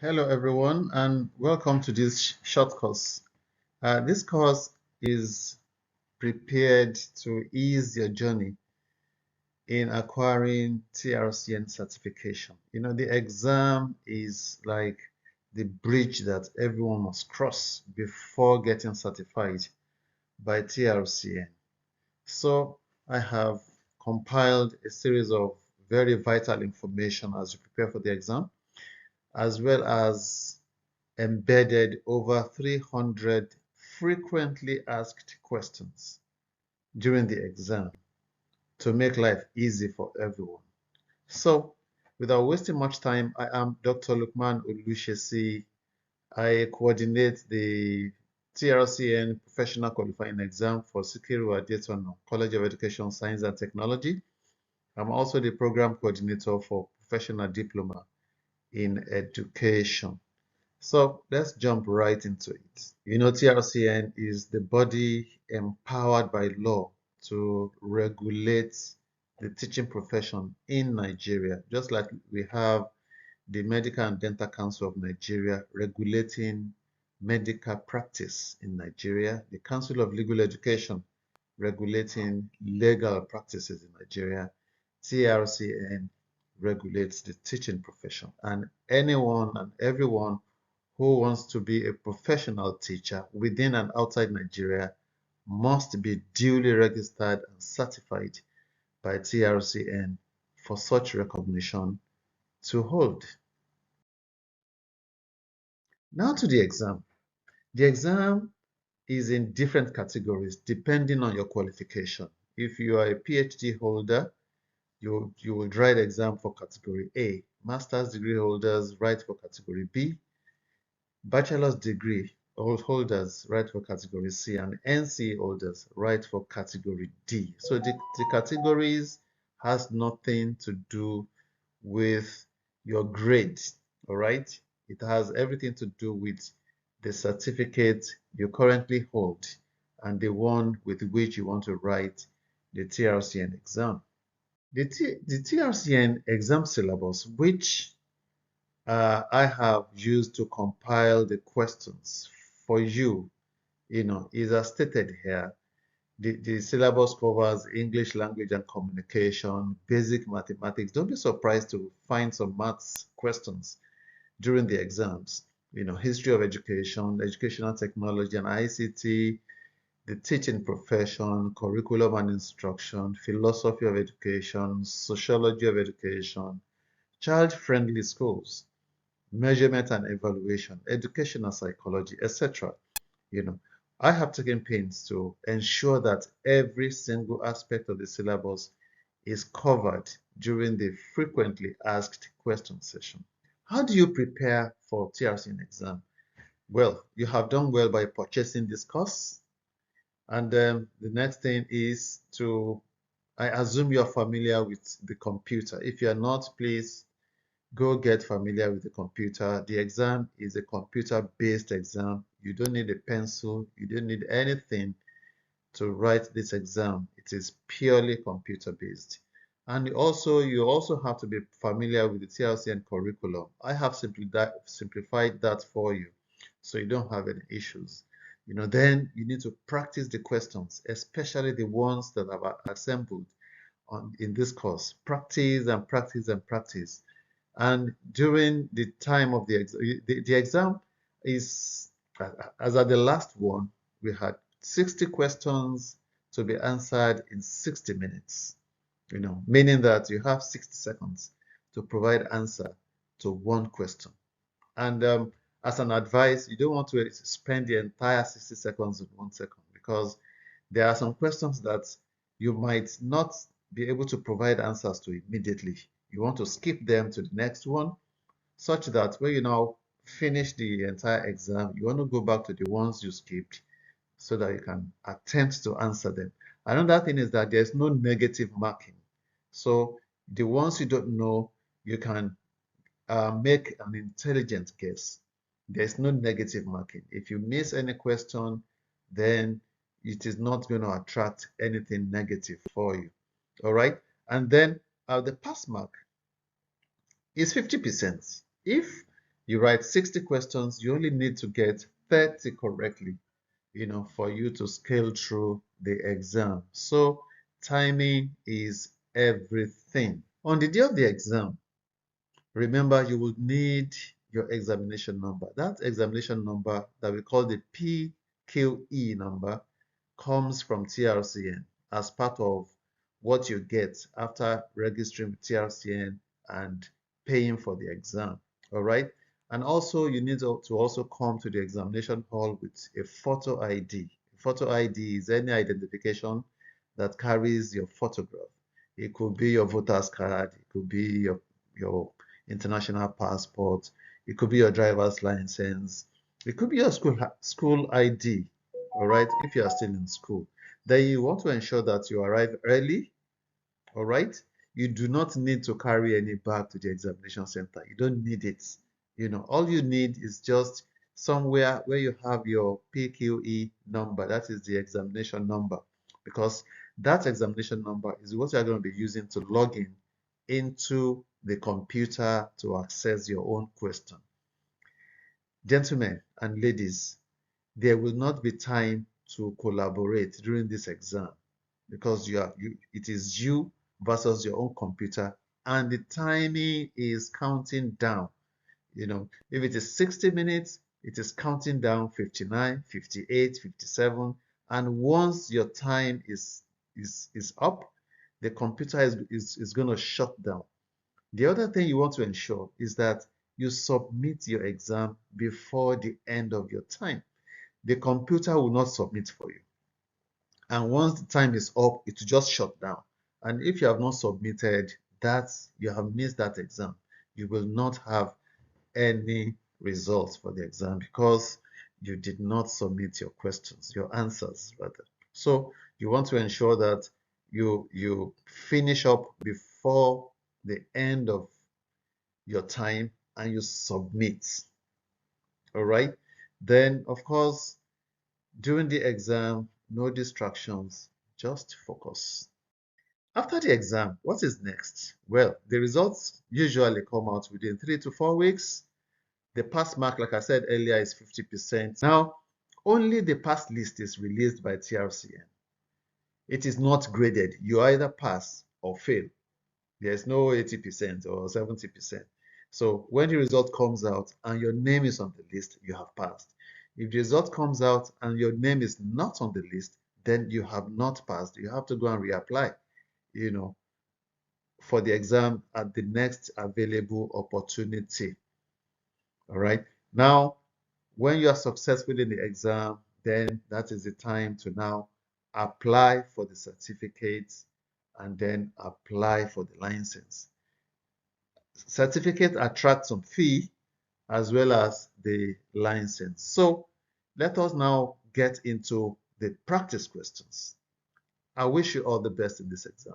Hello everyone and welcome to this short course. This course is prepared to ease your journey in acquiring TRCN certification. The exam is like the bridge that everyone must cross before getting certified by TRCN. So I have compiled a series of very vital information as you prepare for the exam, as well as embedded over 300 frequently asked questions during the exam to make life easy for everyone. So, without wasting much time, I am Dr. Lukman Olushesi. I coordinate the TRCN Professional Qualifying Exam for Sikiru Adetono College of Education, Science and Technology. I'm also the program coordinator for Professional Diploma in Education. So let's jump right into it. TRCN is the body empowered by law to regulate the teaching profession in Nigeria, just like we have the Medical and Dental Council of Nigeria regulating medical practice in Nigeria, the Council of Legal Education regulating legal practices in Nigeria, TRCN regulates the teaching profession, and anyone and everyone who wants to be a professional teacher within and outside Nigeria must be duly registered and certified by TRCN for such recognition to hold. Now to the exam. The exam is in different categories depending on your qualification. If you are a PhD holder, you will write exam for category A. Master's degree holders write for category B. Bachelor's degree holders write for category C, and NC holders write for category D. So the categories has nothing to do with your grade, all right? It has everything to do with the certificate you currently hold and the one with which you want to write the TRCN exam. The TRCN exam syllabus, which I have used to compile the questions for you, is as stated here. The syllabus covers English language and communication, basic mathematics. Don't be surprised to find some maths questions during the exams. History of education, educational technology and ICT, the teaching profession, curriculum and instruction, philosophy of education, sociology of education, child-friendly schools, measurement and evaluation, educational psychology, etc. You know, I have taken pains to ensure that every single aspect of the syllabus is covered during the frequently asked question session. How do you prepare for TRCN exam? Well, you have done well by purchasing this course. And the next thing is I assume you're familiar with the computer. If you're not, please go get familiar with the computer. The exam is a computer-based exam. You don't need a pencil. You don't need anything to write this exam. It is purely computer-based. And you also have to be familiar with the TLCN curriculum. I have simplified that for you, so you don't have any issues. Then you need to practice the questions, especially the ones that I've assembled in this course. Practice and practice and practice. And during the time of the exam, the exam is, as at the last one, we had 60 questions to be answered in 60 minutes, meaning that you have 60 seconds to provide answer to one question. And as an advice, you don't want to spend the entire 60 seconds in 1 second, because there are some questions that you might not be able to provide answers to immediately. You want to skip them to the next one, such that when you now finish the entire exam, you want to go back to the ones you skipped so that you can attempt to answer them. Another thing is that there's no negative marking. So the ones you don't know, you can make an intelligent guess. There's no negative marking. If you miss any question, then it is not going to attract anything negative for you. All right. And then the pass mark is 50%. If You write 60 questions, you only need to get 30 correctly, for you to scale through the exam. So timing is everything. On the day of the exam, remember you will need your examination number. That examination number that we call the PQE number comes from TRCN as part of what you get after registering with TRCN and paying for the exam. All right. And also you need to also come to the examination hall with a photo ID. Photo ID is any identification that carries your photograph. It could be your voter's card, it could be your international passport, it could be your driver's license, it could be your school ID. All right, if you are still in school, then you want to ensure that you arrive early. All right, you do not need to carry any bag to the examination center. You don't need it. All you need is just somewhere where you have your PQE number. That is the examination number, because that examination number is what you're going to be using to log in into the computer to access your own question. Gentlemen and ladies, there will not be time to collaborate during this exam, because it is you versus your own computer, and the timing is counting down. If it is 60 minutes, it is counting down 59, 58, 57, and once your time is up, the computer is going to shut down. The other thing you want to ensure is that you submit your exam before the end of your time. The computer will not submit for you. And once the time is up, it will just shut down. And if you have not submitted that, you have missed that exam. You will not have any results for the exam because you did not submit your questions, your answers rather. So you want to ensure that you finish up before the end of your time and you submit. All right. Then, of course, during the exam, no distractions, just focus. After the exam, what is next? Well, the results usually come out within 3 to 4 weeks. The pass mark, like I said earlier, is 50%. Now, only the pass list is released by TRCN. It is not graded. You either pass or fail. There's no 80% or 70%. So when the result comes out and your name is on the list, you have passed. If the result comes out and your name is not on the list, then you have not passed. You have to go and reapply, for the exam at the next available opportunity. All right. Now, when you are successful in the exam, then that is the time to now apply for the certificates and then apply for the license. Certificate attracts some fee as well as the license. So let us now get into the practice questions. I wish you all the best in this exam.